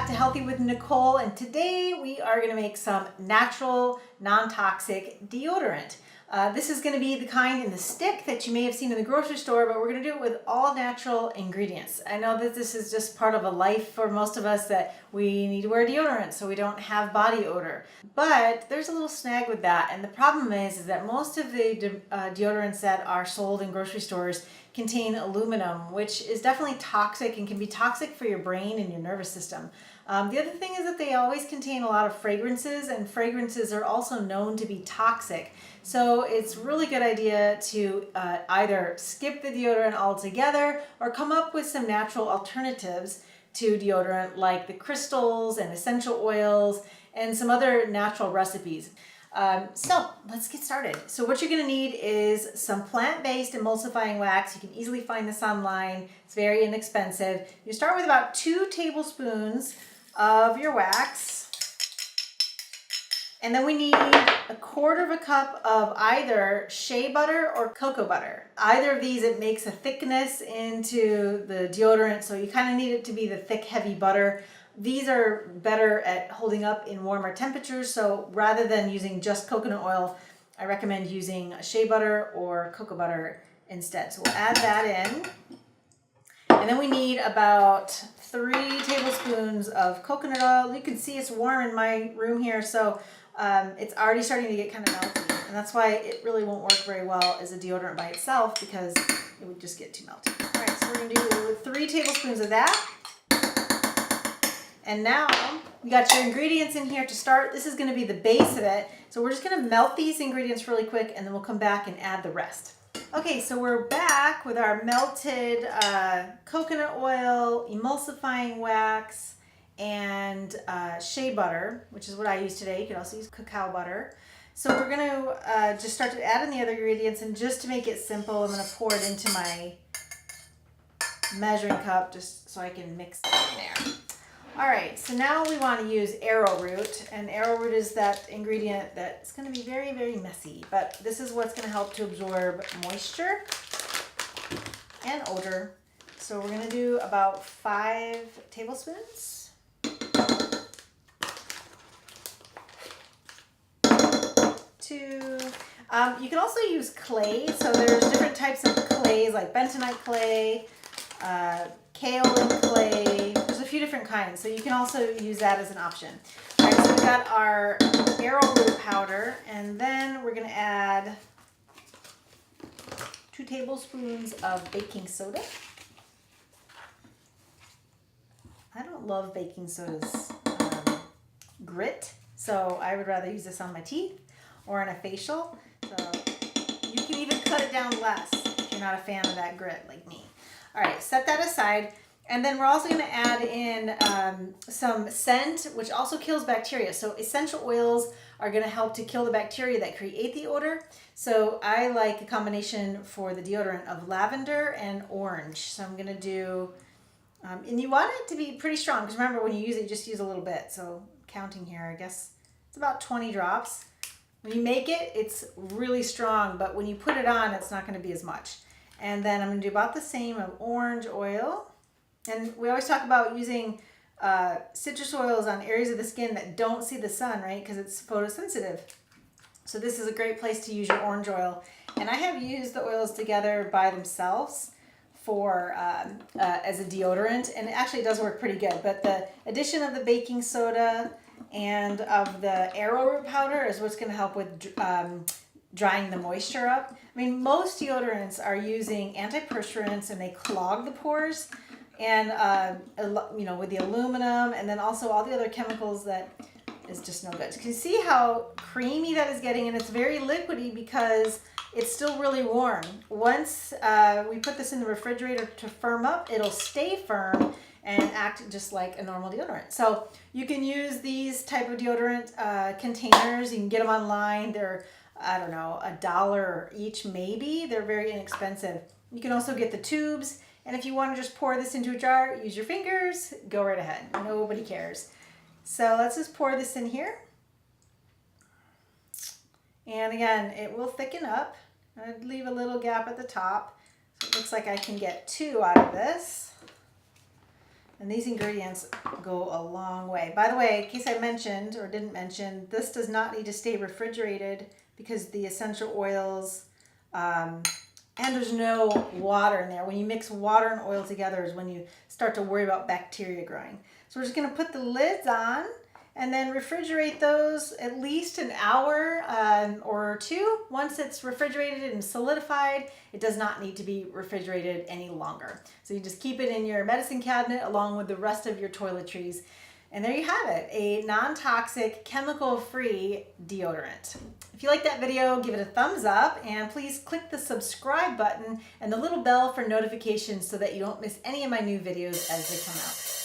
back to Healthy with Nicole, and today we are going to make some natural, non-toxic deodorant. This is going to be the kind in the stick that you may have seen in the grocery store, but we're going to do it with all natural ingredients. I know that this is just part of a life for most of us, that we need to wear deodorant so we don't have body odor. But there's a little snag with that, and the problem is that most of the deodorants that are sold in grocery stores contain aluminum, which is definitely toxic and can be toxic for your brain and your nervous system. The other thing is that they always contain a lot of fragrances, and fragrances are also known to be toxic. So it's a really good idea to either skip the deodorant altogether or come up with some natural alternatives to deodorant, like the crystals and essential oils and some other natural recipes. So let's get started. So what you're going to need is some plant-based emulsifying wax. You can easily find this online. It's very inexpensive. You start with about 2 tablespoons of your wax. And then we need 1/4 cup of either shea butter or cocoa butter. Either of these, it makes a thickness into the deodorant, so you kind of need it to be the thick, heavy butter. These are better at holding up in warmer temperatures, so rather than using just coconut oil, I recommend using shea butter or cocoa butter instead. So we'll add that in. And then we need about 3 tablespoons of coconut oil. You can see it's warm in my room here, so it's already starting to get kind of melty. And that's why it really won't work very well as a deodorant by itself, because it would just get too melty. All right, so we're gonna do 3 tablespoons of that. And now we got your ingredients in here to start. This is going to be the base of it. So we're just going to melt these ingredients really quick, and then we'll come back and add the rest. Okay, so we're back with our melted coconut oil, emulsifying wax, and shea butter, which is what I use today. You could also use cacao butter. So we're going to just start to add in the other ingredients, and just to make it simple, I'm going to pour it into my measuring cup just so I can mix it in there. All right, so now we want to use arrowroot, and arrowroot is that ingredient that's going to be very, very messy, but this is what's going to help to absorb moisture and odor. So we're going to do about 5 tablespoons. 2. You can also use clay, so there's different types of clays, like bentonite clay, kaolin clay. There's a few different kinds, so you can also use that as an option. All right, so we got our arrowroot powder, and then we're going to add 2 tablespoons of baking soda. I don't love baking soda's grit, so I would rather use this on my teeth or on a facial. So you can even cut it down less if you're not a fan of that grit like me. All right, set that aside. And then we're also going to add in some scent, which also kills bacteria. So essential oils are going to help to kill the bacteria that create the odor. So I like a combination for the deodorant of lavender and orange. So I'm going to do, and you want it to be pretty strong, because remember, when you use it, you just use a little bit. So counting here, I guess it's about 20 drops. When you make it, it's really strong, but when you put it on, it's not going to be as much. And then I'm going to do about the same of orange oil. And we always talk about using citrus oils on areas of the skin that don't see the sun, right? Because it's photosensitive. So this is a great place to use your orange oil. And I have used the oils together by themselves for as a deodorant, and it actually does work pretty good. But the addition of the baking soda and of the arrowroot powder is what's going to help with drying the moisture up. I mean, most deodorants are using antiperspirants, and they clog the pores. And, you know, with the aluminum, and then also all the other chemicals, that is just no good. You can see how creamy that is getting, and it's very liquidy because it's still really warm. Once we put this in the refrigerator to firm up, it'll stay firm and act just like a normal deodorant. So you can use these type of deodorant containers. You can get them online. They're, I don't know, $1 each maybe. They're very inexpensive. You can also get the tubes. And if you want to just pour this into a jar, use your fingers, go right ahead. Nobody cares. So let's just pour this in here. And again, it will thicken up. I'd leave a little gap at the top. So it looks like I can get 2 out of this. And these ingredients go a long way. By the way, in case I mentioned or didn't mention, this does not need to stay refrigerated because the essential oils, and there's no water in there. When you mix water and oil together is when you start to worry about bacteria growing. So we're just gonna put the lids on and then refrigerate those at least an hour or two. Once it's refrigerated and solidified, it does not need to be refrigerated any longer. So you just keep it in your medicine cabinet along with the rest of your toiletries. And there you have it, a non-toxic, chemical-free deodorant. If you like that video, give it a thumbs up and please click the subscribe button and the little bell for notifications so that you don't miss any of my new videos as they come out.